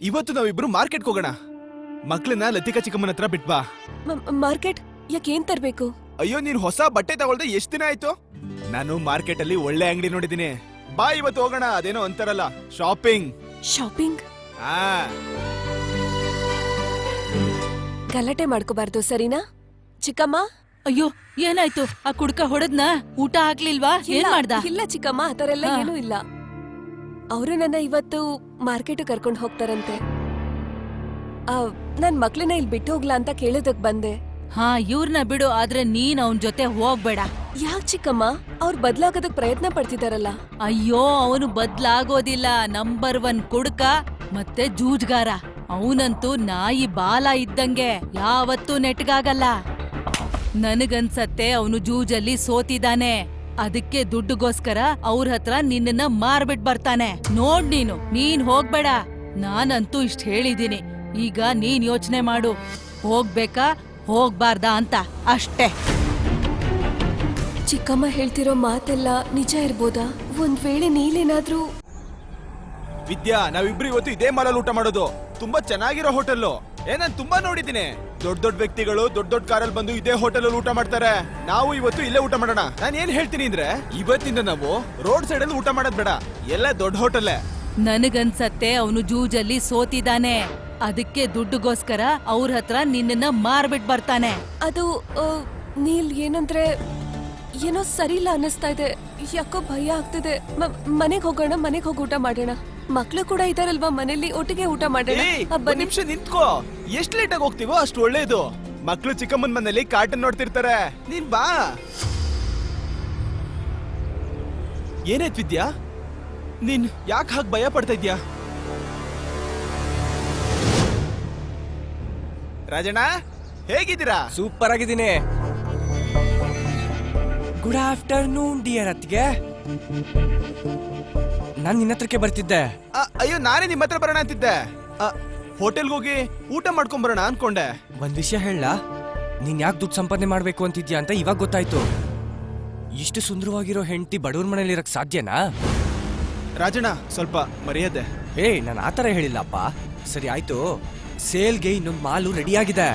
ಇವತ್ತು ನಾವಿಬ್ರು ಮಾರ್ಕೆಟ್ಗೆ ಹೋಗೋಣ. ಮಕ್ಳನ್ನ ಲತಿಕಾ ಚಿಕ್ಕಮ್ಮನ ಹತ್ರ ಬಿಟ್ಬಾ. ಮಾರ್ಕೆಟ್ ಯಾಕೆ ಏನ್ ತರ್ಬೇಕು? ಅಯ್ಯೋ, ನೀನ್ ಹೊಸ ಬಟ್ಟೆ ತಗೊಳ್ದೆ ಎಷ್ಟ್ ದಿನ ಆಯ್ತು? ನಾನು ಮಾರ್ಕೆಟ್ ಅಲ್ಲಿ ಒಳ್ಳೆ ಅಂಗಡಿ ನೋಡಿದೀನಿ. ಬಾ ಇವತ್ತು ಹೋಗೋಣ. ಅದೇನೋ ಅಂತಾರಲ್ಲ, ಶಾಪಿಂಗ್. ಶಾಪಿಂಗ್? ಗಲಾಟೆ ಮಾಡ್ಕೋಬಾರ್ದು, ಸರಿನಾ? ಚಿಕ್ಕಮ್ಮ. ಅಯ್ಯೋ, ಏನಾಯ್ತು? ಆ ಕುಡ್ಕ ಹೊಡೆದ್ನ? ಊಟ ಹಾಕ್ಲಿಲ್ವಾ? ಏನ್ ಮಾಡ್ದ? ಇಲ್ಲ ಚಿಕ್ಕಮ್ಮ, ಆತರ ಎಲ್ಲ ಏನೂ ಇಲ್ಲ. ಅವರು ನನ್ನ ಇವತ್ತು ಮಾರ್ಕೆಟ್ ಕರ್ಕೊಂಡು ಹೋಗ್ತಾರಂತೆ. ನನ್ ಮಕ್ಳನ್ನ ಇಲ್ಲಿ ಬಿಟ್ಟು ಹೋಗ್ಲಾ ಅಂತ ಕೇಳೋದಕ್ ಬಂದೆ. ಹಾ, ಇವ್ರನ್ನ ಬಿಡು, ಆದ್ರೆ ನೀನ್ ಅವನ್ ಜೊತೆ ಹೋಗ್ಬೇಡ. ಯಾಕ್ ಚಿಕ್ಕಮ್ಮ? ಅವ್ರು ಬದ್ಲಾಗೋದಕ್ ಪ್ರಯತ್ನ ಪಡ್ತಿದಾರಲ್ಲ. ಅಯ್ಯೋ, ಅವನು ಬದ್ಲಾಗೋದಿಲ್ಲ. ನಂಬರ್ 1 ಕುಡ್ಕ ಮತ್ತೆ ಜೂಜ್ಗಾರ. ಅವನಂತೂ ನಾಯಿ ಬಾಲ ಇದ್ದಂಗೆ, ಯಾವತ್ತೂ ನೆಟ್ಗಾಗಲ್ಲ. ನನಗನ್ಸತ್ತೆ ಅವನು ಜೂಜಲ್ಲಿ ಸೋತಿದ್ದಾನೆ. ಅದಕ್ಕೆ ದುಡ್ಡುಗೋಸ್ಕರ ಅವ್ರ ಹತ್ರ ನಿನ್ನನ್ನ ಮಾರ್ಬಿಟ್ ಬರ್ತಾನೆ. ನೋಡ್ ನೀನ್ ಹೋಗ್ಬೇಡ. ನಾನಂತೂ ಇಷ್ಟ್ ಹೇಳಿದೀನಿ. ಈಗ ನೀನ್ ಯೋಚನೆ ಮಾಡು, ಹೋಗ್ಬೇಕಾ ಹೋಗ್ಬಾರ್ದಾ ಅಂತ ಅಷ್ಟೇ. ಚಿಕ್ಕಮ್ಮ ಹೇಳ್ತಿರೋ ಮಾತೆಲ್ಲ ನಿಜ ಇರ್ಬೋದಾ? ಒಂದ್ ವೇಳೆ ನೀಲೇನಾದ್ರೂ... ವಿದ್ಯಾ, ನಾವಿಬ್ರು ಇವತ್ತು ಇದೇ ಮಾಲಲ್ಲಿ ಊಟ ಮಾಡೋದು. ತುಂಬಾ ಚೆನ್ನಾಗಿರೋ ಹೋಟೆಲ್. ನಾನ್ ತುಂಬಾ ನೋಡಿದ್ದೀನಿ. ದೊಡ್ಡ ದೊಡ್ಡ ವ್ಯಕ್ತಿಗಳು ದೊಡ್ಡ ದೊಡ್ಡ ಕಾರಲ್ಲಿ ಬಂದು ಇದೇ ಹೋಟೆಲ್ ಊಟ ಮಾಡ್ತಾರೆ. ನಾವು ಇವತ್ತು ಇಲ್ಲೇ ಊಟ ಮಾಡೋಣ. ನಾನ್ ಏನ್ ಹೇಳ್ತೀನಿ ಅಂದ್ರೆ, ಇವತ್ತಿಂದ ನಾವು ರೋಡ್ ಸೈಡ್ ಅಲ್ಲಿ ಊಟ ಮಾಡೋದ್ ಬೇಡ, ಎಲ್ಲ ದೊಡ್ಡ ಹೋಟೆಲ್. ನನಗನ್ಸತ್ತೆ ಅವನು ಜೂಜಲ್ಲಿ ಸೋತಿದ್ದಾನೆ. ಅದಕ್ಕೆ ದುಡ್ಡುಗೋಸ್ಕರ ಅವ್ರ ಹತ್ರ ನಿನ್ನನ್ನ ಮಾರ್ಬಿಟ್ ಬರ್ತಾನೆ. ಅದು ನೀಲ್ ಏನಂದ್ರೆ ಏನೋ ಸರಿಯಿಲ್ಲ ಅನ್ನಿಸ್ತಾ ಇದೆ. ಯಾಕೋ ಭಯ ಆಗ್ತಿದೆ. ಮನೆಗ್ ಹೋಗೋಣ, ಮನೆಗ್ ಹೋಗಿ ಊಟ ಮಾಡೋಣ. ಮಕ್ಳು ಕೂಡ ಇದಾರಲ್ವಾ ಮನೇಲಿ, ಒಟ್ಟಿಗೆ ಊಟ ಮಾಡೋಣ. ಒಂದ್ ನಿಮಿಷ ನಿಂತ್ಕೋ. ಎಷ್ಟ್ ಲೇಟ್ ಆಗಿ ಹೋಗ್ತೀವೋ ಅಷ್ಟು ಒಳ್ಳೇದು. ಮಕ್ಳು ಚಿಕ್ಕಮ್ಮನ್ ಮನೇಲಿ ಕಾರ್ಟೂನ್ ನೋಡ್ತಿರ್ತಾರೆ. ನೀನ್ ಬಾ. ಏನಾಯ್ತು ವಿದ್ಯಾ? ನೀನ್ ಯಾಕೆ ಹಾಗೆ ಭಯ ಪಡ್ತಾ ಇದ್ಯಾ? ರಾಜಣ್ಣ, ಹೇಗಿದ್ದೀರಾ? ಸೂಪರ್ ಆಗಿದ್ದೀನಿ. ಗುಡ್ ಆಫ್ಟರ್ನೂನ್ ಡಿಯರ್ ಅತ್ತಿಗೆ. ನಾನ್ ನಿನ್ನ ಹತ್ರಕ್ಕೆ ಬರ್ತಿದ್ದೆ. ಅಯ್ಯೋ, ನಾನೇ ನಿಮ್ಮ ಹತ್ರ ಬರೋಣ ಅಂತಿದ್ದೆ. ಹೋಟೆಲ್ಗೆ ಹೋಗಿ ಊಟ ಮಾಡ್ಕೊಂಡ್ ಬರೋಣ ಅನ್ಕೊಂಡೆ. ಒಂದ್ ವಿಷಯ ಹೇಳ, ನೀನ್ ಯಾಕೆ ದುಡ್ಡು ಸಂಪಾದನೆ ಮಾಡ್ಬೇಕು ಅಂತಿದ್ಯಾ ಅಂತ ಇವಾಗ ಗೊತ್ತಾಯ್ತು. ಇಷ್ಟು ಸುಂದರವಾಗಿರೋ ಹೆಂಡತಿ ಬಡವ್ರ ಮನೇಲಿ ಇರಕ್ ಸಾಧ್ಯನಾ? ರಾಜಣ್ಣ, ಸ್ವಲ್ಪ ಮರ್ಯಾದೆ. ನಾನು ಆತರ ಹೇಳಿಲ್ಲಪ್ಪ. ಸರಿ ಆಯ್ತು, ಸೇಲ್ಗೆ ಇನ್ನೊಂದು ಮಾಲು ರೆಡಿ ಆಗಿದೆ.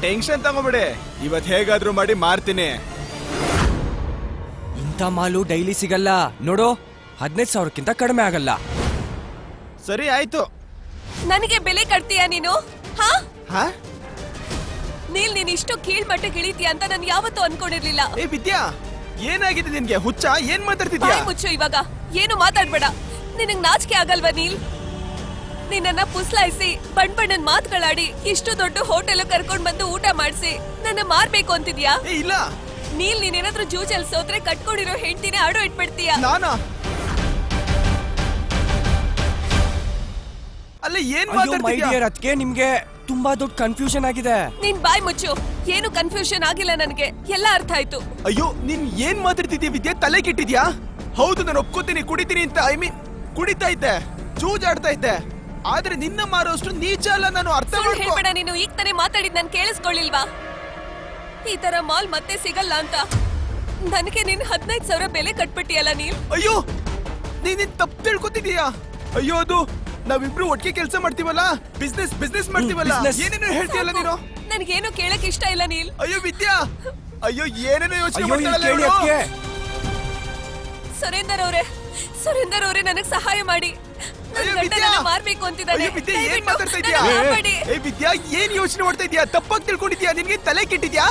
ಟೆನ್ಷನ್ ತಗೋಬೇಡಿ, ಇವತ್ ಹೇಗಾದ್ರೂ ಮಾಡಿ ಮಾರ್ತೀನಿ. ಇಂಥ ಮಾಲು ಡೈಲಿ ಸಿಗಲ್ಲ ನೋಡು. 15,000ಕ್ಕಿಂತ ಕಡಿಮೆ ಆಗಲ್ಲ. ಸರಿ ಆಯ್ತು. ನನಗೆ ಬೆಲೆ ಕಟ್ತೀಯಾ ನೀನು? ಹಾ? ನೀನ್ ಇಷ್ಟು ಕೀಳ್ಮಟ್ಟಕ್ಕೆ ಇಳಿತೀಯ ಅಂತ ನಾನು ಯಾವತ್ತೂ ಅನ್ಕೊಂಡಿರ್ಲಿಲ್ಲ. ವಿದ್ಯಾ, ಏನಾಗಿದೆ ನಿನ್ಗೆ? ಹುಚ್ಚ? ಏನ್ ಮಾತಾಡ್ತಿದ್ಯಾ? ಮುಚ್ಚು ಇವಾಗ. ಏನು ಮಾತಾಡ್ಬೇಡ. ನಿನಗ್ ನಾಚಿಕೆ ಆಗಲ್ವಾ ನೀಲ್? ನಿನ್ನ ಪುಸ್ಲಾಯಿಸಿ ಬಣ್ಣನ್ ಮಾತುಗಳಾಡಿ ಇಷ್ಟು ದೊಡ್ಡ ಹೋಟೆಲ್ ಕರ್ಕೊಂಡ್ ಬಂದು ಊಟ ಮಾಡಿಸಿ ನನ್ನ ಮಾರ್ಬೇಕು ಅಂತಿದ್ಯಾ? ಇಲ್ಲ ನೀಲ್, ನೀನೇನಾದ್ರೂ ಜೂಜಲ್ ಸೋತ್ರೆ ಕಟ್ಕೊಂಡಿರೋ ಹೆಂಡತಿನೇ ಆಡೋ ಇಟ್ಬಿಡ್ತೀಯ. ನಾನಾ? ಅಲ್ಲ, ಏನ್ ಮಾತಾಡ್ತಿದ್ಯಾ? ಅದಕ್ಕೆ ನಿಮ್ಗೆ ತುಂಬಾ ದೊಡ್ಡ ಕನ್ಫ್ಯೂಷನ್ ಆಗಿದೆ. ನೀನ್ ಬಾಯ್ ಮುಚ್ಚು. ಏನು ಕನ್ಫ್ಯೂಷನ್ ಆಗಿಲ್ಲ, ನನಗೆ ಎಲ್ಲ ಅರ್ಥ ಆಯ್ತು. ಅಯ್ಯೋ, ನೀನ್ ಏನ್ ಮಾತಾಡ್ತಿದ್ಯಾ ವಿದ್ಯಾ? ತಲೆ ಕೆಟ್ಟಿದ್ಯಾ? ಹೌದು, ನಾನು ಒಪ್ಕೋತೀನಿ, ಕುಡಿತೀನಿ ಅಂತ. ಕುಡಿತಾ ಇದ್ದೆ, ಜೂಜಾಡ್ತಾ ಇದ್ದೆ. ಆದ್ರೆ ನಿನ್ನ ಮಾರೋಷ್ಟು ನೀಚ ಅಲ್ಲ ನಾನು. ಅರ್ಥ ಹೇಳ್ಬೇಡ. ನೀನು ಈಗ ತಾನೇ ಮಾತಾಡಿದ್ ನಾನು ಕೇಳಿಸ್ಕೊಳ್ಳಿಲ್ವಾ? ಈ ತರ ಮಾಲ್ ಮತ್ತೆ ಸಿಗಲ್ಲ ಅಂತ ನನಗೆ ನೀನ್ 15,000 ಬೆಲೆ ಕಟ್ಬಿಟ್ಟಿಯಲ್ಲ ನೀಲ್. ಅಯ್ಯೋ, ನೀನ್ ತಪ್ಪು ತಿಳ್ಕೊತಿದೀಯಾ? ಅಯ್ಯೋ, ಅದು ನಾವಿಬ್ರು ಒಟ್ಟಿಗೆ ಕೆಲಸ ಮಾಡ್ತೀವಲ್ಲ, ಬಿಸ್ನೆಸ್ ಮಾಡ್ತೀವಲ್ಲ. ಏನೇನೋ ಹೇಳ್ತೀಯಲ್ಲ ನೀನು. ನನಗೇನು ಕೇಳಕ್ ಇಷ್ಟ ಇಲ್ಲ ನೀಲ್. ಅಯ್ಯೋ ವಿದ್ಯಾ, ಅಯ್ಯೋ ಏನೇನೋ ಯೋಚನೆ ಮಾಡ್ತಾಳಲ್ಲ. ಸುರೇಂದರ್ ಅವರೇ ನನಗ್ ಸಹಾಯ ಮಾಡಿ. ಮಾರ್ಬೇಕು ಅಂತಿದ್ದಾನೆ. ವಿದ್ಯಾ, ಏನ್ ಯೋಚನೆ ಮಾಡ್ತಾ ಇದ್ಯಾ? ತಪ್ಪಾಗಿ ತಿಳ್ಕೊಂಡಿದ್ಯಾ? ನಿನ್ಗೆ ತಲೆ ಕೆಟ್ಟಿದ್ಯಾ?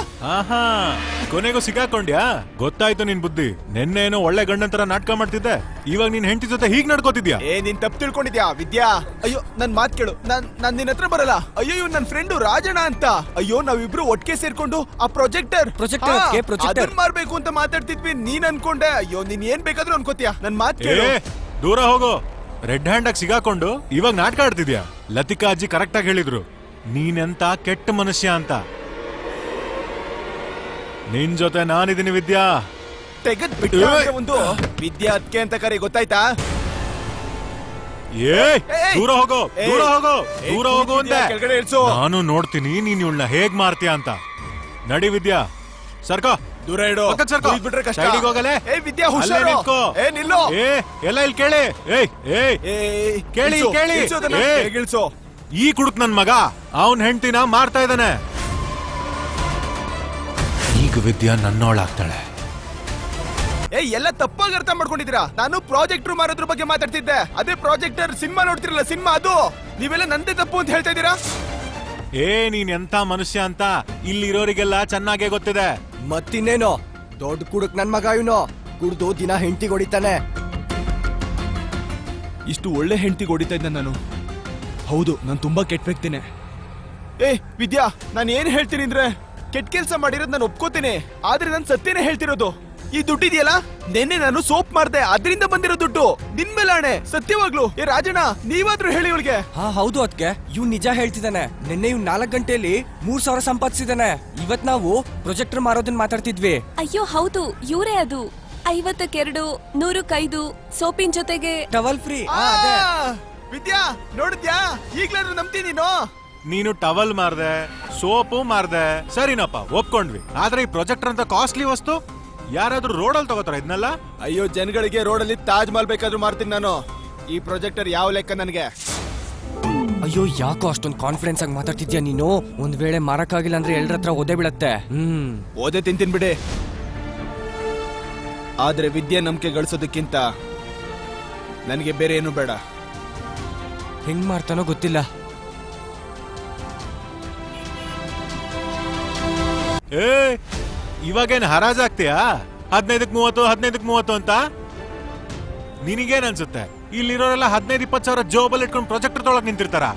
ಕೊನೆಗೂ ಸಿಗಾಕೊಂಡ್ಯಾ? ಗೊತ್ತಾಯ್ತು ನಿನ್ ಬುದ್ಧಿ. ನೆನ್ನೇನೋ ಒಳ್ಳೆ ಗಂಡಂತರ ನಾಟಕ ಮಾಡ್ತಿದ್ದೆ, ಇವಾಗ ನಿನ್ ಹೆಂಡತಿ ಜೊತೆ ಹೀಗ್ ನಡ್ಕೋತಿದ್ಯಾ? ನೀನ್ ತಪ್ಪು ತಿಳ್ಕೊಂಡಿದ್ಯಾ ವಿದ್ಯಾ? ಅಯ್ಯೋ, ನನ್ ಮಾತ್ ಕೇಳು. ನಾನ್ ನಿನ್ನ ಹತ್ರ ಬರಲ್ಲ. ಅಯ್ಯೋ, ಇವ್ ನನ್ ಫ್ರೆಂಡು ರಾಜಣ್ಣ ಅಂತ. ಅಯ್ಯೋ, ನಾವಿಬ್ರು ಒಟ್ಟಿಗೆ ಸೇರ್ಕೊಂಡು ಆ ಪ್ರೊಜೆಕ್ಟರ್ ಮಾರ್ಬೇಕು ಅಂತ ಮಾತಾಡ್ತಿದ್ವಿ. ನೀನ್ ಅನ್ಕೊಂಡೆ. ಅಯ್ಯೋ, ನೀನ್ ಏನ್ ಬೇಕಾದ್ರೂ ಅನ್ಕೋತೀಯ. ನನ್ ಮಾತ್ ಕೇಳು. ದೂರ ಹೋಗೋ. ರೆಡ್ ಹ್ಯಾಂಡ್ ಆಗಿ ಸಿಗಾಕೊಂಡು ಇವಾಗ ನಾಟಕ ಆಡ್ತಿದ್ಯಾ? ಲತಿಕಾ ಅಜ್ಜಿ ಕರೆಕ್ಟ್ ಆಗಿ ಹೇಳಿದ್ರು, ನೀನೆಂತ ಕೆಟ್ಟ ಮನುಷ್ಯ ಅಂತ. ನಿನ್ ಜೊತೆ ನಾನಿದ್ದೀನಿ ವಿದ್ಯಾ. ತೆಗೆದ್ ಬಿಟ್ಟು ಒಂದು ವಿದ್ಯಾ ಅದಕ್ಕೆ ಅಂತ ಕರೆ, ಗೊತ್ತಾಯ್ತಾ? ದೂರ ಹೋಗೋ, ದೂರ ಹೋಗೋ, ದೂರ ಹೋಗೋ ಅಂತ. ಕೆಳಗಡೆ ಇಳಿಸು. ನಾನು ನೋಡ್ತೀನಿ ನೀನ್ ಇವಳನ್ನ ಹೇಗ್ ಮಾರ್ತೀಯ ಅಂತ. ನಡಿ ವಿದ್ಯಾ, ಸರ್ಕೋ. ದೂರ ಇಡು. ಪಕ್ಕದ್ ಸರ್ಕೊ. ಬಿಟ್ರೆ ಕಷ್ಟ. ಸೈಡಿಗ್ ಹೋಗಲೆ. ಏ ವಿದ್ಯಾ ಅಲ್ಲೇ ಹುಷಾರು. ನಿಂತ್ಕೋ. ಏ ನಿಲ್ಲು. ಏ ಎಲ್ಲ ಇಲ್ಲಿ ಕೇಳಿ. ಏಯ್ ಏಯ್ ಏ ಕೇಳಿ, ಇಳ್ಸು, ಕೇಳಿ. ಇಳ್ಸು ಅದನ್ನ. ಏ. ಬೇಗ ಇಳ್ಸು. ಈ ಕುಡುಕ್ ನನ್ ಮಗ ಅವನ್ ಹೆಂಡ್ತಿನ ಮಾರ್ತಾ ಇದ್ದಾನೆ. ಈಗ ವಿದ್ಯಾ ನನ್ನೋಳಾಗ್ತಾಳೆ. ಏ ಎಲ್ಲ ತಪ್ಪಾಗಿ ಅರ್ಥ ಮಾಡ್ಕೊಂಡಿದ್ದೀರಾ. ನಾನು ಪ್ರಾಜೆಕ್ಟರ್ ಮಾರೋದ್ರ ಬಗ್ಗೆ ಮಾತಾಡ್ತಿದ್ದೆ. ಅದೇ ಪ್ರಾಜೆಕ್ಟರ್ ಸಿನಿಮಾ ನೋಡ್ತಿರಲ್ಲ, ಸಿನಿಮಾ ಅದು. ನೀವೆಲ್ಲ ನಂದೇ ತಪ್ಪು ಅಂತ ಹೇಳ್ತಾ ಇದ್ದೀರಾ. ಏ ನೀನ್ ಎಂತ ಮನುಷ್ಯ ಅಂತ ಇಲ್ಲಿರೋರಿಗೆಲ್ಲ ಚೆನ್ನಾಗೇ ಗೊತ್ತಿದೆ. ಮತ್ತಿನ್ನೇನು ದೊಡ್ಡ ಕುಡುಕ್ ನನ್ ಮಗ ಇವನು ಕುಡ್ದು ದಿನ ಹೆಂಡತಿ ಹೊಡಿತಾನೆ. ಇಷ್ಟು ಒಳ್ಳೆ ಹೆಂಡತಿ ಹೊಡಿತಾ ಇದ್ದ ನಾನು. ಹೌದು, ನಾನು ತುಂಬಾ ಕೆಟ್ಟ ವ್ಯಕ್ತಿನೇ. ಏ ವಿದ್ಯಾ, ನಾನು ಏನ್ ಹೇಳ್ತೀನಿ ಅಂದ್ರೆ ಕೆಟ್ಟ ಕೆಲಸ ಮಾಡಿರೋದು ನಾನು ಒಪ್ಕೋತೀನಿ. ಆದ್ರೆ ನಾನು ಸತ್ಯನೇ ಹೇಳ್ತಿರೋದು. ಈ ದುಡ್ಡಿದೆಯಲ್ಲ, ನಿನ್ನೆ ನಾನು ಸೋಪ್ ಮಾಡ್ದೆ, ಅದರಿಂದ ಬಂದಿರೋ ದುಡ್ಡು. ನಿನ್ ಮೇಲೆ ಆಣೆ, ಸತ್ಯವಾಗ್ಲು. ಏ ರಾಜಣ್ಣ, ನೀವಾದ್ರೂ ಹೇಳಿ ಇವಳಿಗೆ. ಹಾ ಹೌದು ಅದಕ್ಕೆ ಇವ್ ನಿಜ ಹೇಳ್ತಿದ್ದಾನೆ. ನಿನ್ನೆ ಇವ್ 4 ಗಂಟೆಯಲ್ಲಿ 3,000 ಸಂಪಾದಿಸಿದಾನೆ. ಇವತ್ ನಾವು ಪ್ರೊಜೆಕ್ಟರ್ ಮಾರೋದನ್ನ ಮಾತಾಡ್ತಿದ್ವಿ. ಅಯ್ಯೋ ಹೌದು, ಇವರೇ ಅದು. 52, 105 ಸೋಪಿನ ಜೊತೆಗೆ ಟವಲ್ ಫ್ರೀ. ಆ, ವಿದ್ಯಾ ನೋಡಿದ್ಯಾ? ಈಗ್ಲಾದ್ರೂ ನಂಬ್ತೀನಿ ನೀನು. ನೀನು ಟವಲ್ ಮಾರ್ದೆ, ಸೋಪು ಮಾರ್ದೆ, ಸರಿನಪ್ಪ ಒಪ್ಕೊಂಡ್ವಿ. ಆದ್ರೆ ಈ ಪ್ರೊಜೆಕ್ಟರ್ ಅಂತ ಕಾಸ್ಟ್ಲಿ ವಸ್ತು ಯಾರಾದ್ರೂ ರೋಡಲ್ಲಿ ತಗೋತಾರ ಇದನ್ನೆಲ್ಲ? ಅಯ್ಯೋ, ಜನಗಳಿಗೆ ರೋಡಲ್ಲಿ ತಾಜ್ ಮಹಲ್ ಬೇಕಾದ್ರೂ ಮಾಡ್ತೀನಿ ನಾನು. ಈ ಪ್ರೊಜೆಕ್ಟರ್ ಯಾವ ಲೆಕ್ಕ ನನಗೆ? ಅಯ್ಯೋ ಯಾಕೋ ಅಷ್ಟೊಂದು ಕಾನ್ಫಿಡೆನ್ಸ್ ಆಗಿ ಮಾತಾಡ್ತಿದ್ಯಾ ನೀನು? ಒಂದ್ ವೇಳೆ ಮಾರಕ್ಕಾಗಿಲ್ಲ ಅಂದ್ರೆ ಎಲ್ರ ಹತ್ರ ಓದೇ ಬೀಳತ್ತೆ. ಓದೇ ತಿಂತೀನಿ ಬಿಡಿ. ಆದ್ರೆ ವಿದ್ಯೆ ನಂಬಿಕೆ ಗಳಿಸೋದಕ್ಕಿಂತ ನನಗೆ ಬೇರೆ ಏನು ಬೇಡ. ಹೆಂಗ್ ಮಾಡ್ತಾನೋ ಗೊತ್ತಿಲ್ಲ. ಏ ಇವಾಗೇನ್ ಹರಾಜಾಗ್ತೀಯಾ? 15ಕ್ಕೆ 30, 15ಕ್ಕೆ 30 ಅಂತ. ನಿನಗೇನ್ ಅನ್ಸುತ್ತೆ? ಇಲ್ಲಿರೋರೆಲ್ಲ 15-20 ಸಾವಿರ ಜೋಬಲ್ಲಿ ಇಟ್ಕೊಂಡು ಪ್ರೊಜೆಕ್ಟರ್ ತೊಳಕ್ ನಿಂತಿರ್ತಾರ.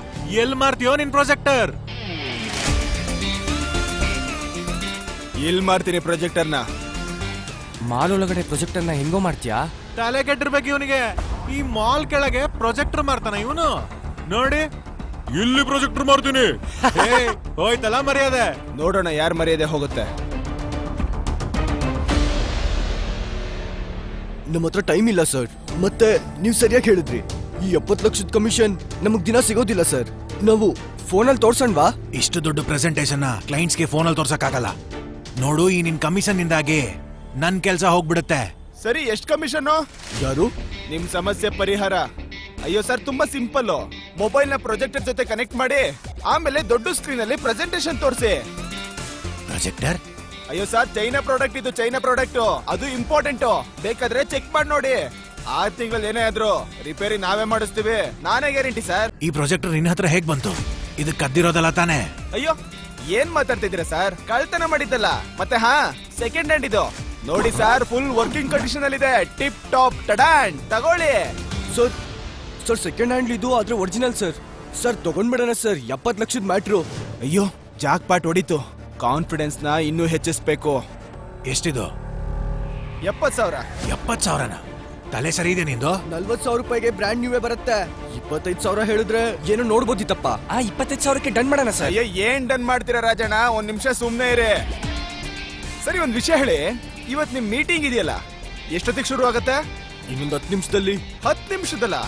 ಎಲ್ ಮಾರ್ತೀಯೋ ನಿನ್ ಪ್ರೊಜೆಕ್ಟರ್? ಎಲ್ ಮಾಡ್ತೀನಿ ಪ್ರೊಜೆಕ್ಟರ್ನ? ಮಾಲ್ ಒಳಗಡೆ ಪ್ರೊಜೆಕ್ಟರ್ನ ಹೆಂಗೋ ಮಾಡ್ತೀಯಾ? ತಲೆ ಕೆಟ್ಟಿರ್ಬೇಕು ಇವನಿಗೆ. ಈ ಮಾಲ್ ಕೆಳಗೆ ಪ್ರೊಜೆಕ್ಟರ್ ಮಾರ್ತಾನ ಇವನು. ನೋಡಿ, ಇಲ್ಲಿ ಪ್ರೊಜೆಕ್ಟರ್ ಮಾರ್ತೀನಿ. ಹೋಯ್ತಲ್ಲ ಮರ್ಯಾದೆ. ನೋಡೋಣ ಯಾರು ಮರ್ಯಾದೆ ಹೋಗುತ್ತೆ. ನಮ್ಮ ಹತ್ರ ಟೈಮ್ ಇಲ್ಲ ಸರ್. ಮತ್ತೆ ನೀವು ಸರಿಯಾಗಿ ಹೇಳಿದ್ರಿ, ಈ 70 ಲಕ್ಷದ ಕಮಿಷನ್ ನಮಗ್ ದಿನ ಸಿಗೋದಿಲ್ಲ ಸರ್. ನಾವು ಫೋನಲ್ಲಿ ತೋರ್ಸಣ್ವಾ? ಇಷ್ಟು ದೊಡ್ಡ ಪ್ರೆಸೆಂಟೇಶನ್ ಕ್ಲೈಂಟ್ಸ್ಗೆ ಫೋನಲ್ಲಿ ತೋರ್ಸಕ್ಕಾಗಲ್ಲ. ನೋಡು, ಈ ನಿನ್ ಕಮಿಷನ್ ಇಂದಾಗಿ ನನ್ ಕೆಲ್ಸ ಹೋಗ್ಬಿಡುತ್ತೆ. ಸರಿ, ಎಷ್ಟು ಕಮಿಷನ್? ಯಾರು? ನಿಮ್ ಸಮಸ್ಯೆ ಪರಿಹಾರ. ಅಯ್ಯೋ ಸರ್, ತುಂಬಾ ಸಿಂಪಲ್. ಮೊಬೈಲ್ ನ ಪ್ರೊಜೆಕ್ಟರ್ ಜೊತೆ ಕನೆಕ್ಟ್ ಮಾಡಿ, ಆಮೇಲೆ ದೊಡ್ಡ ಸ್ಕ್ರೀನ್ ಅಲ್ಲಿ ಪ್ರೆಸೆಂಟೇಶನ್ ತೋರಿಸಿ. ಪ್ರೊಜೆಕ್ಟರ್? ಅಯ್ಯೋ ಸರ್, ಚೈನಾ ಪ್ರಾಡಕ್ಟ್ ಇದು, ಚೈನಾ ಪ್ರಾಡಕ್ಟ್. ಅದು ಇಂಪಾರ್ಟೆಂಟ್. ಬೇಕಾದ್ರೆ ಚೆಕ್ ಮಾಡಿ ನೋಡಿ. 6 ತಿಂಗಳಲ್ಲಿ ಏನೇ ಆದ್ರೂ ರಿಪೇರಿ ನಾವೇ ಮಾಡಿಸ್ತೀವಿ. ನಾನೇ ಗ್ಯಾರಂಟಿ ಸರ್. ಈ ಪ್ರೊಜೆಕ್ಟರ್ ನಿನ್ನ ಹತ್ರ ಹೇಗ್ ಬಂತು? ಇದು ಕದ್ದಿರೋದಲ್ಲ ತಾನೇ? ಅಯ್ಯೋ, ಏನ್ ಮಾತಾಡ್ತಿದ್ದೀರಾ ಸರ್? ಕಳ್ತನ ಮಾಡಿದ್ದಲ್ಲ. ಮತ್ತೆ ಹಾ, ಸೆಕೆಂಡ್ ಹ್ಯಾಂಡ್ ಇದು. ನೋಡಿ ಸರ್, ಫುಲ್ ವರ್ಕಿಂಗ್ ಕಂಡೀಷನ್ ಅಲ್ಲಿ ಇದೆ. ಟಿಪ್ ಟಾಪ್ ಟಡಾನ್, ತಗೊಳ್ಳಿ. ಸರ್ ಸರ್ ಸೆಕೆಂಡ್ ಹ್ಯಾಂಡ್ ಇದು, ಆದ್ರೆ ಒರಿಜಿನಲ್ ಸರ್. ಸರ್ ತಗೊಂಡ್ಬಿಡೋಣ ಸರ್, 70 ಲಕ್ಷದ ಮ್ಯಾಟ್ರು. ಅಯ್ಯೋ, ಜಾಕ್ ಪಾಟ್ ಹೊಡಿತು. ಕಾನ್ಫಿಡೆನ್ಸ್ ನ ಇನ್ನೂ ಹೆಚ್ಚಿಸ್ಬೇಕು. ಎಷ್ಟಿದು? 70,000. 70,000ನ? ತಲೆ ಸರಿ ಇದೆ ನಿಂದು? 40,000 ರೂಪಾಯಿಗೆ ಬ್ರ್ಯಾಂಡ್ ನ್ಯೂವೇ ಬರುತ್ತೆ. 25,000 ಹೇಳಿದ್ರೆ ಏನೋ ನೋಡ್ಬೋದಿತ್ತಪ್ಪ. 25,000ಕ್ಕೆ ಡನ್ ಮಾಡೋಣ ಸರ್. ಅಯ್ಯೋ, ಏನ್ ಡನ್ ಮಾಡ್ತೀರಾ ರಾಜಣ್ಣ? ಒಂದ್ ನಿಮಿಷ ಸುಮ್ನೆ ಇರಿ. ಸರಿ, ಒಂದ್ ವಿಷಯ ಹೇಳಿ. ಇವತ್ ನಿಮ್ ಮೀಟಿಂಗ್ ಇದೆಯಲ್ಲ, ಎಷ್ಟೊತ್ತಿಗೆ ಶುರು ಆಗತ್ತೆ? ಇನ್ನೊಂದು 10 ನಿಮಿಷದಲ್ಲಿ. 10 ನಿಮಿಷದಲ್ಲ?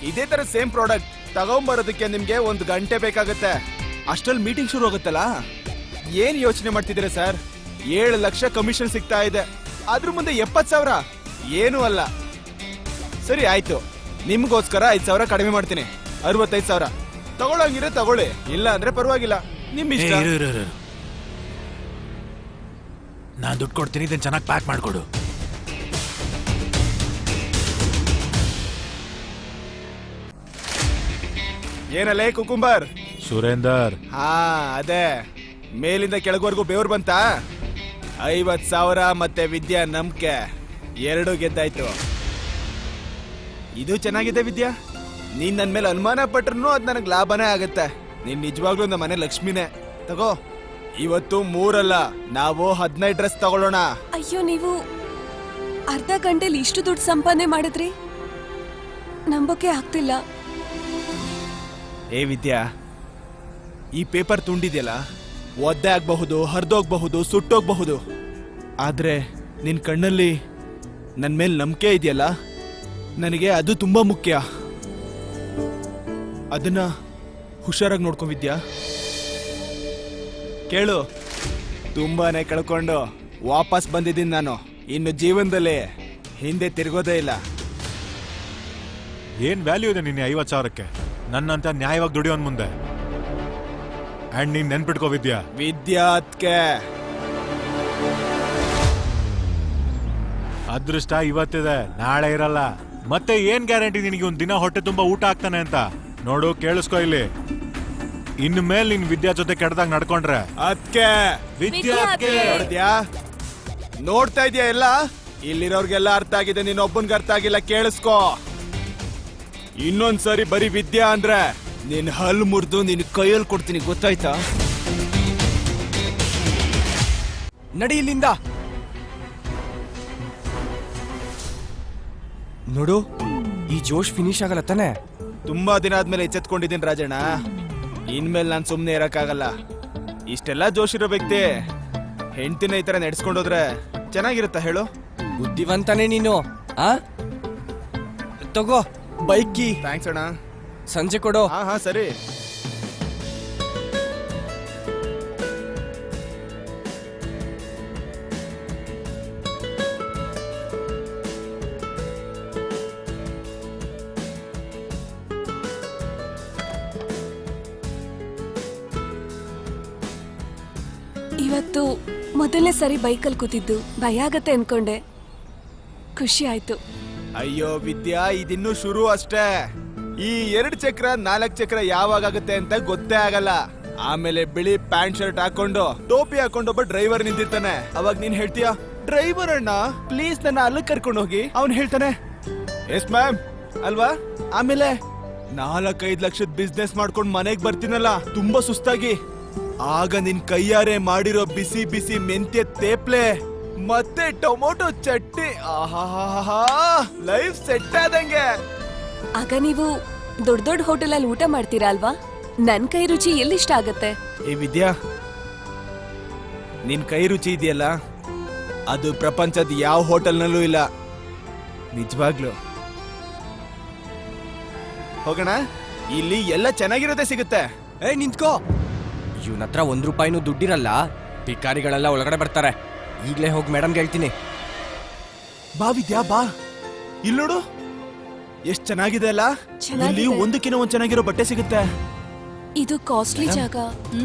ಇದೇ ತರ ಸೇಮ್ ಪ್ರಾಡಕ್ಟ್ ತಗೊಂಬರೋದಕ್ಕೆ ನಿಮ್ಗೆ 1 ಗಂಟೆ ಬೇಕಾಗತ್ತೆ. ಅಷ್ಟ್ರಲ್ಲಿ ಮೀಟಿಂಗ್ ಶುರು ಆಗುತ್ತಲ್ಲ. ಏನ್ ಯೋಚನೆ ಮಾಡ್ತಿದ್ದೀರಾ ಸರ್? 7 ಲಕ್ಷ ಕಮಿಷನ್ ಸಿಗ್ತಾ ಇದೆ. ಅದ್ರ ಮುಂದೆ 70,000 ಏನೂ ಅಲ್ಲ. ಸರಿ ಆಯ್ತು, ನಿಮ್ಗೋಸ್ಕರ 5,000 ಕಡಿಮೆ ಮಾಡ್ತೀನಿ. 65,000 ತಗೊಳಂಗಿದ್ರೆ ತಗೊಳ್ಳಿ, ಇಲ್ಲ ಅಂದ್ರೆ ಪರವಾಗಿಲ್ಲ, ನಿಮ್ ಇಷ್ಟ. ನಾನ್ ದುಡ್ಡು ಕೊಡ್ತೀನಿ, ಇದನ್ನ ಚೆನ್ನಾಗಿ ಪ್ಯಾಕ್ ಮಾಡ್ಕೊಡು. ಏನಲ್ಲೇ ಕುಕುಂಬರ್? ಸುರೇಂದರ್. ಹಾ, ಅದೇ ಮೇಲಿಂದ ಕೆಳಗವರೆಗೂ ಬೆವರು ಬಂತ. 50,000 ಮತ್ತೆ ವಿದ್ಯಾ ನಂಬಿಕೆ 2 ಗೆದ್ದಾಯ್ತು. ಇದು ಚೆನ್ನಾಗಿದೆ ವಿದ್ಯಾ. ನೀನ್ ನನ್ ಮೇಲೆ ಅನುಮಾನ ಪಟ್ರು ಅದ್ ನನಗ್ ಲಾಭನೇ ಆಗತ್ತೆ. ನೀನ್ ನಿಜವಾಗ್ಲೂ ನಮ್ಮ ಮನೆ ಲಕ್ಷ್ಮಿನೇ. ತಗೋ, ಇವತ್ತು 3 ಅಲ್ಲ, ನಾವು 15 ಡ್ರೆಸ್ ತಗೊಳ್ಳೋಣ. ಅಯ್ಯೋ, ನೀವು ಅರ್ಧ ಗಂಟೆಲಿ ಇಷ್ಟು ದುಡ್ಡು ಸಂಪಾದನೆ ಮಾಡಿದ್ರಿ? ನಂಬೋಕೆ ಆಗ್ತಿಲ್ಲ. ಏ ವಿದ್ಯಾ, ಈ ಪೇಪರ್ ತುಂಡಿದೆಯಲ್ಲ, ಒದ್ದೆ ಆಗಬಹುದು, ಹರಿದೋಗ್ಬಹುದು, ಸುಟ್ಟೋಗ್ಬಹುದು. ಆದ್ರೆ ನಿನ್ ಕಣ್ಣಲ್ಲಿ ನನ್ ಮೇಲೆ ನಂಬಿಕೆ ಇದೆಯಲ್ಲ, ನನಗೆ ಅದು ತುಂಬಾ ಮುಖ್ಯ. ಅದನ್ನ ಹುಷಾರಾಗಿ ನೋಡ್ಕೊ ವಿದ್ಯಾ. ಕೇಳು, ತುಂಬಾನೇ ಕಳ್ಕೊಂಡು ವಾಪಸ್ ಬಂದಿದ್ದೀನಿ ನಾನು. ಇನ್ನು ಜೀವನದಲ್ಲಿ ಹಿಂದೆ ತಿರುಗೋದೇ ಇಲ್ಲ. ಏನ್ ವ್ಯಾಲ್ಯೂ ಇದೆ ನಿನ್ನೆ 50,000ಕ್ಕೆ ನನ್ನಂತ ನ್ಯಾಯವಾಗಿ ದುಡಿಯೋನ್ ಮುಂದೆ? ಅಂಡ್ ನೀನ್ ನೆನ್ಪಿಟ್ಕೋ ವಿದ್ಯಾ, ವಿದ್ಯಾತ್ಕೆ ಅದೃಷ್ಟ ಇವತ್ತಿದೆ, ನಾಳೆ ಇರಲ್ಲ. ಮತ್ತೆ ಏನ್ ಗ್ಯಾರಂಟಿ ನಿನಗೆ ಒಂದ್ ದಿನ ಹೊಟ್ಟೆ ತುಂಬಾ ಊಟ ಆಗ್ತಾನೆ ಅಂತ? ನೋಡು, ಕೇಳಿಸ್ಕೊ ಇಲ್ಲಿ, ಇನ್ನು ಮೇಲೆ ನಿನ್ ವಿದ್ಯಾ ಜೊತೆ ಕೆಡ್ದಾಗ ನಡ್ಕೊಂಡ್ರೆ ಅದ್ಕೆ ವಿದ್ಯಾತ್ಕೆ ನೋಡ್ದ್ಯಾ, ನೋಡ್ತಾ ಇದೀಯ ಎಲ್ಲ? ಇಲ್ಲಿರೋರ್ಗೆಲ್ಲ ಅರ್ಥ ಆಗಿದೆ, ನೀನೊಬ್ಬನ್ಗೆ ಅರ್ಥ ಆಗಿಲ್ಲ. ಕೇಳಿಸ್ಕೋ, ಇನ್ನೊಂದ್ಸರಿ ಬರೀ ವಿದ್ಯಾ ಅಂದ್ರೆ ನಿನ್ ಹಲ್ಲು ಮುರಿದು ನಿನ್ ಕೈಯಲ್ಲಿ ಕೊಡ್ತೀನಿ, ಗೊತ್ತಾಯ್ತಾ? ನಡಿ ಇಲ್ಲಿಂದ. ನೋಡು, ಈ ಜೋಶ್ ಫಿನಿಶ್ ಆಗಲ್ಲ ತಾನೆ? ತುಂಬಾ ದಿನ ಆದ್ಮೇಲೆ ಎಚ್ಚೆತ್ಕೊಂಡಿದ್ದೀನಿ ರಾಜಣ್ಣ. ಇನ್ಮೇಲೆ ನಾನು ಸುಮ್ನೆ ಇರಕ್ಕಾಗಲ್ಲ. ಇಷ್ಟೆಲ್ಲ ಜೋಶ್ ಇರೋ ವ್ಯಕ್ತಿ ಹೆಂಡ್ತಿನ ಈ ತರ ನಡೆಸ್ಕೊಂಡೋದ್ರೆ ಚೆನ್ನಾಗಿರುತ್ತಾ ಹೇಳು? ಬುದ್ಧಿವಂತನೇ ನೀನು. ಆ ತಗೋ ಬೈಕ್ ಕೀ. ಥ್ಯಾಂಕ್ಸ್ ಅಣ್ಣ. ಸಂಜೆ ಕೊಡು. ಹಾ ಸರಿ. ಇವತ್ತು ಮೊದಲನೇ ಸರಿ ಬೈಕಲ್ಲಿ ಕೂತಿದ್ದು. ಭಯ ಆಗತ್ತೆ ಅನ್ಕೊಂಡೆ, ಖುಷಿ ಆಯ್ತು. ಅಯ್ಯೋ ವಿದ್ಯಾ, ಇದಿನ್ನೂ ಶುರು ಅಷ್ಟೇ. ಈ 2 ಚಕ್ರ 4 ಚಕ್ರ ಯಾವಾಗ ಆಗುತ್ತೆ ಅಂತ ಗೊತ್ತೇ ಆಗಲ್ಲ. ಆಮೇಲೆ ಬಿಳಿ ಪ್ಯಾಂಟ್ ಶರ್ಟ್ ಹಾಕೊಂಡು ಟೋಪಿ ಹಾಕೊಂಡು ಒಬ್ಬ ಡ್ರೈವರ್ ನಿಂತಿರ್ತಾನೆ. ಅವಾಗ ನೀನ್ ಹೇಳ್ತೀಯ, ಡ್ರೈವರ್ ಅಣ್ಣ ಪ್ಲೀಸ್ ನನ್ನ ಅಲ್ಲಿ ಕರ್ಕೊಂಡು ಹೋಗಿ. ಅವ್ನು ಹೇಳ್ತಾನೆ, ಎಸ್ ಮ್ಯಾಮ್ ಅಲ್ವಾ? ಆಮೇಲೆ 4-5 ಲಕ್ಷದ ಬಿಸ್ನೆಸ್ ಮಾಡ್ಕೊಂಡು ಮನೆಗ್ ಬರ್ತೀನಲ್ಲ ತುಂಬಾ ಸುಸ್ತಾಗಿ, ಆಗ ನಿನ್ ಕೈಯಾರೆ ಮಾಡಿರೋ ಬಿಸಿ ಬಿಸಿ ಮೆಂತ್ಯ ತೇಪ್ಲೆ ಮತ್ತೆ ಟೊಮೊಟೊ ಚಟ್ನಿ, ಆಹಾಹಾ, ಲೈಫ್ ಸೆಟ್ ಆದಂಗೆ. ಆಗ ನೀವು ದೊಡ್ಡ ದೊಡ್ಡ ಹೋಟೆಲಲ್ಲಿ ಊಟ ಮಾಡ್ತೀರಾ ಅಲ್ವಾ? ನನ್ ಕೈ ರುಚಿ ಎಲ್ಲಿಷ್ಟ ಆಗತ್ತೆ? ಏ ವಿದ್ಯಾ, ನಿನ್ ಕೈ ರುಚಿ ಇದೆಯಲ್ಲ, ಅದು ಪ್ರಪಂಚದ ಯಾವ ಹೋಟೆಲ್ನಲ್ಲೂ ಇಲ್ಲ. ನಿಜವಾಗ್ಲು ಹೋಗೋಣ, ಇಲ್ಲಿ ಎಲ್ಲ ಚೆನ್ನಾಗಿರೋದೇ ಸಿಗುತ್ತೆ. ಏ ನಿಂತ್ಕೋ. ಇವನ ಹತ್ರ 1 ರೂಪಾಯಿನೂ ದುಡ್ಡಿರಲ್ಲ. ಭಿಕಾರಿಗಳೆಲ್ಲ ಒಳಗಡೆ ಬರ್ತಾರೆ. ಈಗ್ಲೇ ಹೋಗಿ ಮೇಡಮ್ಗೆ ಹೇಳ್ತೀನಿ. ಬಾ ವಿದ್ಯಾ ಬಾ, ಇಲ್ಲಿ ನೋಡು ಎಷ್ಟ್ ಚೆನ್ನಾಗಿದೆ ಅಲ್ಲ. ಚೆನ್ನಾಗಿದೆ. ಇಲ್ಲಿ ಒಂದಕ್ಕಿಂತ ಒಂದ್ ಚೆನ್ನಾಗಿರೋ ಬಟ್ಟೆ ಸಿಗುತ್ತೆ. ಇದು ಕಾಸ್ಟ್ಲಿ ಜಾಗ.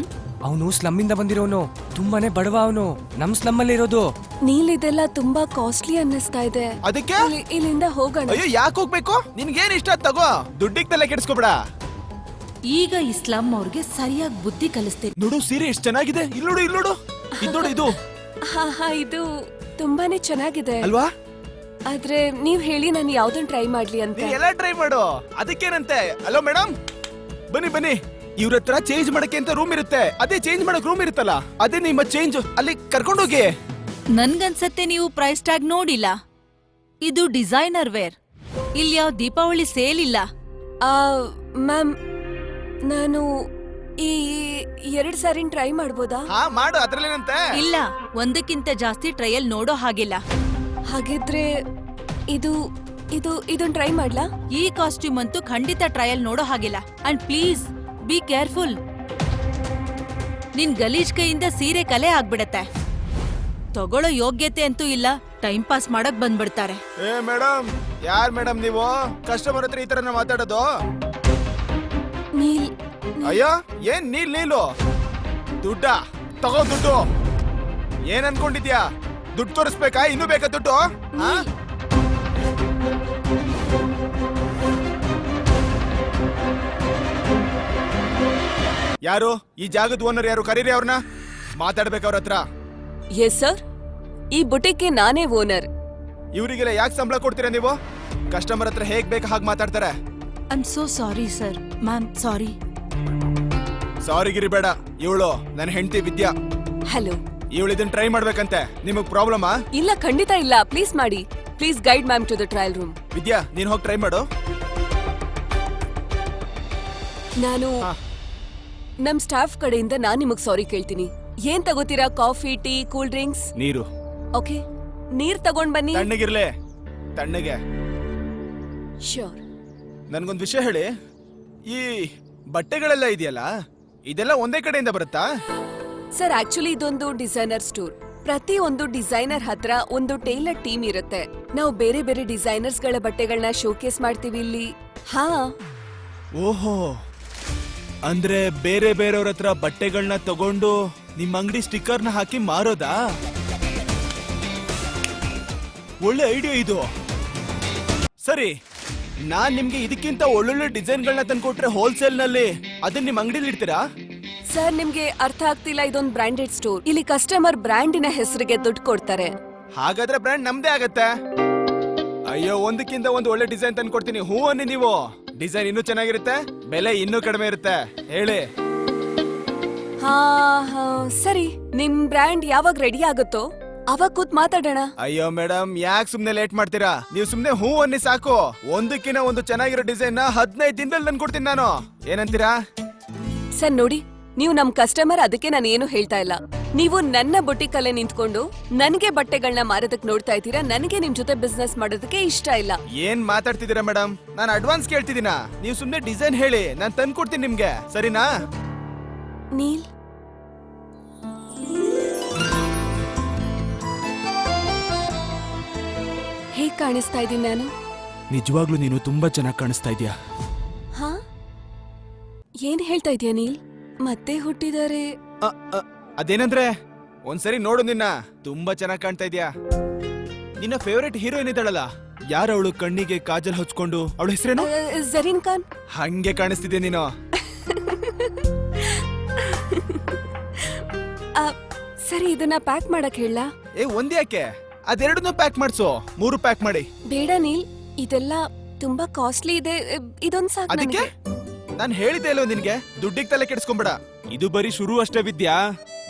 ಅವನು ಸ್ಲಮ್ ಇಂದ ಬಂದಿರೋನು, ತುಂಬಾನೇ ಬಡವ ಅವನು. ನಮ್ ಸ್ಲಮ್ ಅಲ್ಲಿ ಇರೋದು. ನೀಲ್ ಇದೆಲ್ಲ ತುಂಬಾ ಕಾಸ್ಟ್ಲಿ ಅನ್ನಿಸ್ತಾ ಇದೆ. ಅದಕ್ಕೆ ಇಲ್ಲಿಂದ ಹೋಗೋಣ. ಅಯ್ಯೋ ಯಾಕೆ ಹೋಗ್ಬೇಕು? ನಿನ್ಗೇನ್ ಇಷ್ಟ ಅದ್ ತಗೋ, ದುಡ್ಡಿಗೆ ತಲೆ ಕೆಡಿಸ್ಕೊಬೇಡ. ಈಗ ಇಸ್ಲಾಂ ಅವ್ರಿಗೆ ಸರಿಯಾಗಿ ಬುದ್ಧಿ ಕಲಿಸ್ತೀನಿ. ನೋಡು ಸೀರೆ ಎಷ್ಟ್ ಚೆನ್ನಾಗಿದೆ. ಇಲ್ಲಿ ನೋಡು, ಇಲ್ಲಿ ನೋಡು, ಇದು ನೋಡು, ಇದು ಹಾ ಇದು ತುಂಬಾನೇ ಚೆನ್ನಾಗಿದೆ ಅಲ್ವಾ? ಆದ್ರೆ ನೀವ್ ಹೇಳಿ ನಾನು ಯಾವ್ದನ್ ಟ್ರೈ ಮಾಡ್ಲಿ ಅಂತ. ನೀ ಎಲ್ಲ ಟ್ರೈ ಮಾಡು, ಅದಕ್ಕೇನಂತೆ. ಹಲೋ ಮೇಡಮ್, ಬನ್ನಿ ಬನ್ನಿ. ಇವ್ರ ಹತ್ರ ಚೇಂಜ್ ಮಾಡಕ್ಕೆ ಅಂತ ರೂಮ್ ಇರುತ್ತೆ. ಅದೇ ಚೇಂಜ್ ಮಾಡಕ್ ರೂಮ್ ಇರುತ್ತಲ್ಲ, ಅದೇ ನಿಮ್ಮ ಚೇಂಜ್ ಅಲ್ಲಿ ಕರ್ಕೊಂಡೋಗಿ. ನನ್ಗನ್ಸತ್ತೆ ನೀವು ಪ್ರೈಸ್ ಟ್ಯಾಗ್ ನೋಡಿಲ್ಲ. ಇದು ಡಿಸೈನರ್ ವೇರ್. ಇಲ್ಲಿ ಯಾವ ದೀಪಾವಳಿ ಸೇಲ್ ಇಲ್ಲ. ಮ್ಯಾಮ್, ನಾನು ಈ 2 ಸಾರಿನ ಟ್ರೈ ಮಾಡ್ಬೋದಾ? ಹಾ ಮಾಡು, ಅದ್ರಲ್ಲೇನಂತೆ. ಇಲ್ಲ, ಒಂದಕ್ಕಿಂತ ಜಾಸ್ತಿ ಟ್ರಯಲ್ ನೋಡೋ ಹಾಗಿಲ್ಲ. ಹಾಗಿದ್ರೆ ಇದು ಇದು ಇದನ್ ಟ್ರೈ ಮಾಡ್ಲಾ? ಈ ಕಾಸ್ಟ್ಯೂಮ್ ಅಂತೂ ಖಂಡಿತ ಟ್ರಯಲ್ ನೋಡೋ ಹಾಗಿಲ್ಲ. And please be careful. ನಿನ್ ಗಲೀಜ್ ಕೈಯಿಂದ ಸೀರೆ ಕಲೆ ಆಗ್ಬಿಡತ್ತೆ. ತಗೊಳ್ಳೋ ಯೋಗ್ಯತೆ ಅಂತೂ ಇಲ್ಲ, ಟೈಮ್ ಪಾಸ್ ಮಾಡಕ್ ಬಂದ್ಬಿಡ್ತಾರೆ. ಏ ಮೇಡಮ್, ಯಾರ್ ಮೇಡಮ್ ನೀವು? ಕಸ್ಟಮರ್ ಹತ್ರ ಈ ತರ ಮಾತಾಡೋದು? ನೀಲ್ ಅಯ್ಯೋ ಏನ್ ನೀಲು ದುಡ್ಡ ತಗೋ. ದುಡ್ಡು ಏನ್ ಅನ್ಕೊಂಡಿದ್ಯಾ? ದುಡ್ಡು ತೋರಿಸ್ಬೇಕಾ? ಇನ್ನೂ ಬೇಕಾ ದುಡ್ಡು? ಯಾರು ಈ ಜಾಗದ ಓನರ್? ಯಾರು? ಕರೀರಿ ಅವ್ರನ್ನ, ಮಾತಾಡ್ಬೇಕು ಅವ್ರ ಹತ್ರ. ಎಸ್ ಸರ್, ಈ ಬುಟಿಕ್ಗೆ ನಾನೇ ಓನರ್. ಇವರಿಗೆಲ್ಲ ಯಾಕೆ ಸಂಬಳ ಕೊಡ್ತೀರಾ ನೀವು? ಕಸ್ಟಮರ್ ಹತ್ರ ಹೇಗ್ ಬೇಕು ಹಾಗೆ ಮಾತಾಡ್ತಾರೆ. I am so sorry sir. Ma'am sorry. Sorry ಗಿರಿ ಬೇಡ. ಇವಳು ನನ್ನ ಹೆಂಡತಿ ವಿದ್ಯಾ. ಹಲೋ. ಇವಳು ಇದನ್ನ ಟ್ರೈ ಮಾಡ್ಬೇಕಂತೆ. ನಿಮಗ್ ಪ್ರಾಬ್ಲಮಾ? ಇಲ್ಲ, ಖಂಡಿತ ಇಲ್ಲ. ಪ್ಲೀಸ್ ಮಾಡಿ. Please guide ma'am to the trial room. Vidya, ನೀನ್ ಹೋಗಿ ಟ್ರೈ ಮಾಡು. ನಾನು ನಮ್ ಸ್ಟಾಫ್ ಕಡೆಯಿಂದ ನಾನ್ ನಿಮಗ್ ಸಾರಿ ಕೇಳ್ತೀನಿ. ಏನ್ ತಗೋತೀರಾ? Coffee, tea, cool drinks? ನೀರು. ಓಕೆ, ನೀರ್ ತಗೊಂಡ್ ಬನ್ನಿ. ತಣ್ಣಗಿರ್ಲೆ. ತಣ್ಣಗೆ. ಶ್ಯೂರ್. ನನ್ಗೊಂದ್ ವಿಷಯ ಹೇಳಿ, ಈ ಬಟ್ಟೆಗಳೆಲ್ಲ ಇದೆಯಲ್ಲ, ಇದೆಲ್ಲ ಒಂದೇ ಕಡೆಯಿಂದ ಬರುತ್ತಾ? ಸರ್ ಆಕ್ಚುಲಿ ಇದೊಂದು ಡಿಸೈನರ್ ಸ್ಟೋರ್. ಪ್ರತಿ ಒಂದು ಡಿಸೈನರ್ ಹತ್ರ ಒಂದು ಟೈಲರ್ ಟೀಮ್ ಇರುತ್ತೆ. ನಾವು ಬೇರೆ ಬೇರೆ ಡಿಸೈನರ್ಸ್ ಗಳ ಬಟ್ಟೆಗಳನ್ನ ಶೋಕೇಸ್ ಮಾಡ್ತೀವಿ ಇಲ್ಲಿ. ಹಾ, ಓಹೋ, ಅಂದ್ರೆ ಬೇರೆ ಬೇರೆಯವ್ರ ಹತ್ರ ಬಟ್ಟೆಗಳನ್ನ ತಗೊಂಡು ನಿಮ್ ಅಂಗಡಿ ಸ್ಟಿಕ್ಕರ್ನ ಹಾಕಿ ಮಾರೋದಾ? ಒಳ್ಳೆ ಐಡಿಯಾ ಇದು. ಸರಿ, ನಾನ್ ನಿಮ್ಗೆ ಇದಕ್ಕಿಂತ ಒಳ್ಳೊಳ್ಳೆ ಡಿಸೈನ್ಗಳನ್ನ ತಂದ್ಕೊಟ್ರೆ ಹೋಲ್ಸೇಲ್ ನಲ್ಲಿ ಅದನ್ನ ನಿಮ್ ಅಂಗಡಿಲಿ ಇಡ್ತೀರಾ? ಸರ್ ನಿಮ್ಗೆ ಅರ್ಥ ಆಗ್ತಿಲ್ಲ, ಇದೊಂದು ಬ್ರಾಂಡೆಡ್ ಸ್ಟೋರ್. ಇಲ್ಲಿ ಕಸ್ಟಮರ್ ಬ್ರ್ಯಾಂಡಿನ ಹೆಸರಿಗೆ ದುಡ್ಡು ಕೊಡ್ತಾರೆ. ಹಾಗಾದ್ರೆ ಬ್ರ್ಯಾಂಡ್ ನಮ್ದೇ ಆಗತ್ತೆ. ಅಯ್ಯೋ, ಒಂದಕ್ಕಿಂತ ಒಂದು ಒಳ್ಳೆ ಡಿಸೈನ್ ತಂದ್ಕೊಡ್ತೀನಿ, ಹೂ ಅನ್ನಿ ನೀವು. ಡಿಸೈನ್ ಇನ್ನೂ ಚೆನ್ನಾಗಿರುತ್ತೆ, ಬೆಲೆ ಇನ್ನೂ ಕಡಿಮೆ ಇರುತ್ತೆ. ಹೇಳಿ. ಹಾ ಹಾ ಸರಿ, ನಿಮ್ ಬ್ರ್ಯಾಂಡ್ ಯಾವಾಗ ರೆಡಿ ಆಗುತ್ತೋ ಅವಾಗ ಕೂತ್ ಮಾತಾಡೋಣ. ಅಯ್ಯೋ ಮೇಡಮ್, ಯಾಕೆ ಸುಮ್ನೆ ಲೇಟ್ ಮಾಡ್ತೀರಾ? ನೀವು ಸುಮ್ನೆ ಹೂ ಅನ್ನಿ ಸಾಕು. ಒಂದಕ್ಕಿಂತ ಒಂದು ಚೆನ್ನಾಗಿರೋ ಡಿಸೈನ್ 15 ದಿನದಲ್ಲಿ ತಂದ್ಕೊಡ್ತೀನಿ ನಾನು. ಏನಂತೀರಾ? ಸರ್ ನೋಡಿ, ನೀವು ನಮ್ ಕಸ್ಟಮರ್, ಅದಕ್ಕೆ ನಾನು ಏನು ಹೇಳ್ತಾ ಇಲ್ಲ. ನೀವು ನನ್ನ ಬೊಟಿಕ್ ಅಲ್ಲೇ ನಿಂತ್ಕೊಂಡು ನನಗೆ ಬಟ್ಟೆಗಳನ್ನ ಮಾರೋದಕ್ಕೆ ನೋಡ್ತಾ ಇದ್ದೀರಾ. ನನಗೆ ನಿಮ್ ಜೊತೆ ಬಿಸ್ನೆಸ್ ಮಾಡೋದಕ್ಕೆ ಇಷ್ಟ ಇಲ್ಲ. ಏನ್ ಮಾತಾಡ್ತಿದ್ದೀರಾ ಮೇಡಮ್? ನಾನು ಅಡ್ವಾನ್ಸ್ ಕೇಳ್ತಿದ್ದೀನಾ? ನೀವು ಸುಮ್ನೆ ಡಿಸೈನ್ ಹೇಳಿ, ನಾನು ತಂದ್ಕೊಡ್ತೀನಿ ನಿಮ್ಗೆ, ಸರಿನಾ? ನೀಲ್, ಹೇಗ್ ಕಾಣಿಸ್ತಾ ಇದ್ದೀನಿ ನಾನು? ನಿಜವಾಗ್ಲೂ ನೀನು ತುಂಬಾ ಚೆನ್ನಾಗಿ ಕಾಣಿಸ್ತಾ ಇದೀಯಾ. ಹಾ, ಏನ್ ಹೇಳ್ತಾ ಇದೀಯ ನೀಲ್? ಮತ್ತೆ ಹುಟ್ಟಿದರೆ? ಅದೇನಂದ್ರೆ ಒಂದ್ಸರಿ ನೋಡು ನಿನ್ನ, ತುಂಬಾ ಚೆನ್ನಾಗಿ ಕಾಣ್ತಾ ಇದೀಯಾ. ನಿನ್ನ ಫೇವರೇಟ್ ಹೀರೋಯಿನ್ ಇದ್ದಾಳಲ್ಲ, ಯಾರವಳು ಕಣ್ಣಿಗೆ ಕಾಜಲ್ ಹಚ್ಕೊಂಡು? ಅವಳ ಹೆಸರೇನು? ಜರೀನ್ ಖಾನ್. ಹಂಗೆ ಕಾಣಿಸ್ತಿದ್ಯಾ ನೀನು. ಸರಿ, ಇದನ್ನ ಪ್ಯಾಕ್ ಮಾಡಕ್ ಹೇಳ? ಒಂದ್ಯಾಕೆ, ಅದೆರಡನ್ನೂ ಪ್ಯಾಕ್ ಮಾಡ್ಸೋ. 3 ಪ್ಯಾಕ್ ಮಾಡಿ. ಬೇಡ ನೀಲ್, ಇದೆಲ್ಲ ತುಂಬಾ ಕಾಸ್ಟ್ಲಿ ಇದೆ. ಇದೊಂದ್ ಸಾಕು ಅದಕ್ಕೆ ನನಗೆ. ನಾನ್ ಹೇಳಿದೆ ಅಲ್ವ ನಿನ್ಗೆ, ದುಡ್ಡಿಗೆ ತಲೆ ಕೆಡಿಸ್ಕೊಂಬೇಡ. ಇದು ಬರೀ ಶುರು ಅಷ್ಟೇ ವಿದ್ಯಾ,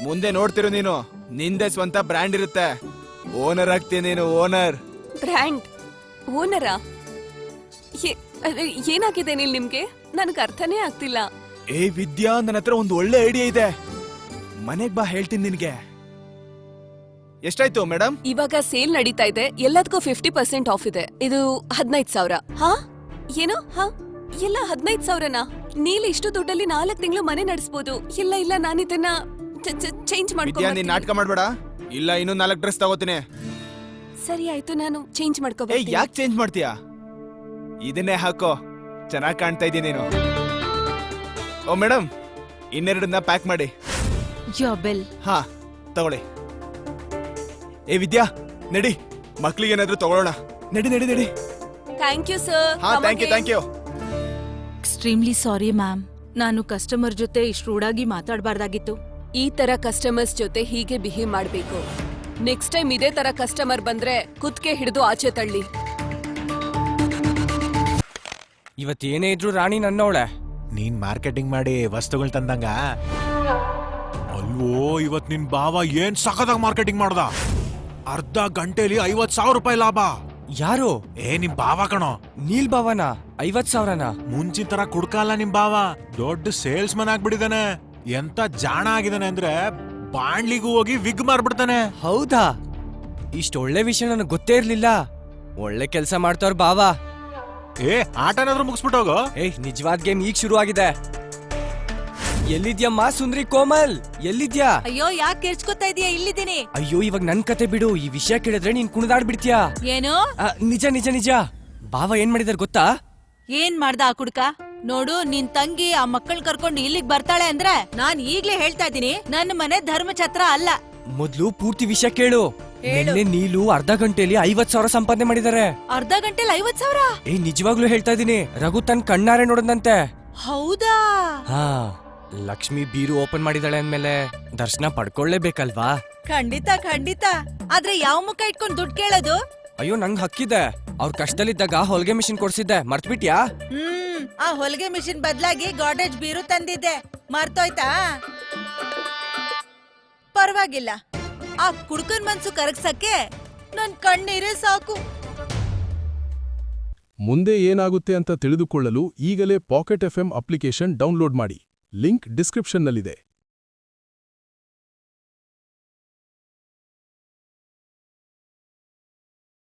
ಮುಂದೆ ನೋಡ್ತಿರೋ ನೀನು. ನಿಂದೆ ಸ್ವಂತ ಬ್ರ್ಯಾಂಡ್ ಇರುತ್ತೆ. ಓನರ್ ಆಗ್ತೀಯ ನೀನು, ಓನರ್. ಬ್ರ್ಯಾಂಡ್ ಓನರಾ? ಏನಾಗಿದೆ ನೀಲ್ ನಿಮ್ಗೆ? ನನ್ಗೆ ಅರ್ಥನೇ ಆಗ್ತಿಲ್ಲ. ಏ ವಿದ್ಯಾ, ನನ್ನ ಹತ್ರ ಒಂದು ಒಳ್ಳೆ ಐಡಿಯಾ ಇದೆ. ಮನೆಗ್ ಬಾ, ಹೇಳ್ತೀನಿ ನಿನ್ಗೆ. ಎಷ್ಟಾಯ್ತು ಮೇಡಮ್? ಇವಾಗ ಸೇಲ್ ನಡೀತಾ ಇದೆ, ಎಲ್ಲದಕ್ಕೂ 50% ಆಫ್ ಇದೆ. ಇದು 15,000. ಹಾ, ಏನು? ಹಾ, ಎಲ್ಲ 15,000ನಾ? ನೀಲ್ ಇಷ್ಟು ದುಡ್ಡಲ್ಲಿ 4 ತಿಂಗಳು ಮನೆ ನಡೆಸಬಹುದು. ಇಲ್ಲ ಇಲ್ಲ, ನಾನು ಇದನ್ನ ಚೇಂಜ್ ವಿದ್ಯಾ, ನೀನ್ ನಾಟಕ ಮಾಡ್ಬೇಡ. ಇಲ್ಲ, ಇನ್ನೂ 4 ಡ್ರೆಸ್ ತಗೋತೀನಿ. ಸರಿ ಆಯ್ತು, ನಾನು ಚೇಂಜ್ ಏ, ಮಾಡ್ಕೋಬೇಕು. ಯಾಕೆ ಚೇಂಜ್ ಮಾಡ್ತೀಯಾ? ಇದನ್ನೇ ಹಾಕೋ, ಚೆನ್ನಾಗಿ ಕಾಣ್ತಾ ಇದೀಯ ನೀನು. ಓ ಮೇಡಮ್, ಇನ್ನೆರಡನ್ನ ಪ್ಯಾಕ್ ಮಾಡಿ. ಜಾಬೆಲ್. ಹಾ, ತಗೊಳ್ಳಿ. ಏ ವಿದ್ಯಾ, ನಡಿ, ಮಕ್ಳಿಗೇನಾದ್ರೂ ತಗೊಳ್ಳೋಣ. ನಡಿ ನಡಿ ನಡಿ. Thank you sir. ಹಾ, thank you. Extremely sorry ma'am, ನಾನು ಕಸ್ಟಮರ್ ಜೊತೆ ಇಷ್ಟು ರೂಢಾಗಿ ಮಾತಾಡಬಾರ್ದಾಗಿತ್ತು. ಈ ತರ ಕಸ್ಟಮರ್ಸ್ ಜೊತೆ ಹೀಗೆ ಬಿಹೇವ್ ಮಾಡ್ಬೇಕು. ನೆಕ್ಸ್ಟ್ ಟೈಮ್ ಇದೇ ತರ ಕಸ್ಟಮರ್ ಬಂದ್ರೆ ಕುತ್ಕೆ ಹಿಡಿದು ಆಚೆ ತಳ್ಳಿ. ಇವತ್ತೇನೇ ಇದ್ರು ರಾಣಿ ನನ್ನವಳೆ. ನೀನ್ ಮಾರ್ಕೆಟಿಂಗ್ ಮಾಡಿ ವಸ್ತುಗಳು ತಂದಂಗ ಅಲ್ವೋ. ಇವತ್ ನಿನ್ ಬಾವ ಏನ್ ಸಖತ್ತಾಗಿ ಮಾರ್ಕೆಟಿಂಗ್ ಮಾಡ್ದ. ಅರ್ಧ ಗಂಟೆಲಿ 50,000 ರೂಪಾಯಿ ಲಾಭ. ಯಾರು? ನಿಮ್ ಬಾವ ಕಣೋ. ನೀಲ್ ಬಾವನ 50,000ನ? ಮುಂಚಿನ ತರ ಕುಡ್ಕಲ್ಲ ನಿಮ್ ಬಾವ, ದೊಡ್ಡ ಸೇಲ್ಸ್ ಮನ್ ಆಗ್ಬಿಟ್ಟಿದಾನೆ. ಎಂತ ಜಾಣ ಆಗಿದಾನೆ ಅಂದ್ರೆ ಬಾಣ್ಲಿಗೂ ಹೋಗಿ ವಿಗ್ ಮಾರ್ಬಿಡ್ತಾನೆ. ಹೌದಾ? ಇಷ್ಟ ಒಳ್ಳೆ ವಿಷಯ ನನಗೆ ಗೊತ್ತೇ ಇರ್ಲಿಲ್ಲ. ಒಳ್ಳೆ ಕೆಲಸ ಮಾಡ್ತವ್ರ ಬಾವ. ಆಟನಾದ್ರೂ ಮುಗಿಸ್ಬಿಟ್ಟೋಗೋ. ನಿಜವಾದ ಗೇಮ್ ಈಗ ಶುರು ಆಗಿದೆ. ಎಲ್ಲಿದ್ಯಮ್ಮ ಸುಂದ್ರಿ ಕೋಮಲ್? ಎಲ್ಲಿದ್ಯಾ? ಅಯ್ಯೋ, ಯಾಕೆ ಕೆರ್ಚ್ಕೊತಾ ಇದೀಯ? ಇಲ್ಲಿದ್ದೀನಿ. ಅಯ್ಯೋ, ಇವಾಗ ನನ್ ಕತೆ ಬಿಡು. ಈ ವಿಷಯ ಕೇಳಿದ್ರೆ ನೀನ್ ಕುಣಿದಾಡ್ಬಿಡ್ತೀಯಾ. ಏನು? ನಿಜ ನಿಜ ನಿಜ. ಬಾವ ಏನ್ ಮಾಡಿದಾರೆ ಗೊತ್ತಾ? ಏನ್ ಮಾಡ್ದ ಆ ಕುಡ್ಕ? ನೋಡು, ನಿನ್ ತಂಗಿ ಆ ಮಕ್ಕಳ್ ಕರ್ಕೊಂಡು ಇಲ್ಲಿಗ್ ಬರ್ತಾಳೆ ಅಂದ್ರೆ ನಾನ್ ಈಗ್ಲೇ ಹೇಳ್ತಾ ಇದೀನಿ, ನನ್ನ ಮನೆ ಧರ್ಮಛತ್ರ ಅಲ್ಲ. ಮೊದ್ಲು ಪೂರ್ತಿ ವಿಷಯ ಕೇಳು. ಹೇಳು. ನಿನ್ನೆ ನೀಲು ಅರ್ಧ ಗಂಟೆಲಿ 50,000 ಸಂಪಾದನೆ ಮಾಡಿದ್ದಾರೆ. ಅರ್ಧ ಗಂಟೆಲಿ 50,000? ನಿಜವಾಗ್ಲೂ ಹೇಳ್ತಾ ಇದೀನಿ. ರಘು ತನ್ ಕಣ್ಣಾರೆ ನೋಡದಂತೆ. ಹೌದಾ? ಹಾ, ಲಕ್ಷ್ಮಿ ಬೀರು ಓಪನ್ ಮಾಡಿದಾಳೆ ಅಂದ್ಮೇಲೆ ದರ್ಶನ ಪಡ್ಕೊಳ್ಳೇಬೇಕಲ್ವಾ? ಖಂಡಿತ ಖಂಡಿತ. ಆದ್ರೆ ಯಾವ ಮುಖ ಇಟ್ಕೊಂಡ್ ದುಡ್ಡು ಕೇಳೋದು? ಅಯ್ಯೋ, ನಂಗ್ ಹಕ್ಕಿದೆ. ಅವ್ರ ಕಷ್ಟದಲ್ಲಿದ್ದಾಗ ಹೊಲಿಗೆ ಮಿಷಿನ್ ಕೊಡ್ಸಿದ್ದೆ, ಮರ್ತ್ಬಿಟ್ಯಾ? ಆ ಹೊಲಿಗೆ ಮಿಷಿನ್ ಬದಲಾಗಿ ಗಾಡ್ರೇಜ್ ಬೀರು ತಂದಿದ್ದೆ, ಮರ್ತೋಯ್ತಾ? ಪರವಾಗಿಲ್ಲ, ಆ ಕುಡ್ಕನ್ ಮನ್ಸು ಕರಗ್ಸಕ್ಕೆ ನನ್ ಕಣ್ಣೀರೇ ಸಾಕು. ಮುಂದೆ ಏನಾಗುತ್ತೆ ಅಂತ ತಿಳಿದುಕೊಳ್ಳಲು ಈಗಲೇ ಪಾಕೆಟ್ FM ಅಪ್ಲಿಕೇಶನ್ ಡೌನ್ಲೋಡ್ ಮಾಡಿ. ಲಿಂಕ್ ಡಿಸ್ಕ್ರಿಪ್ಷನ್ನಲ್ಲಿದೆ.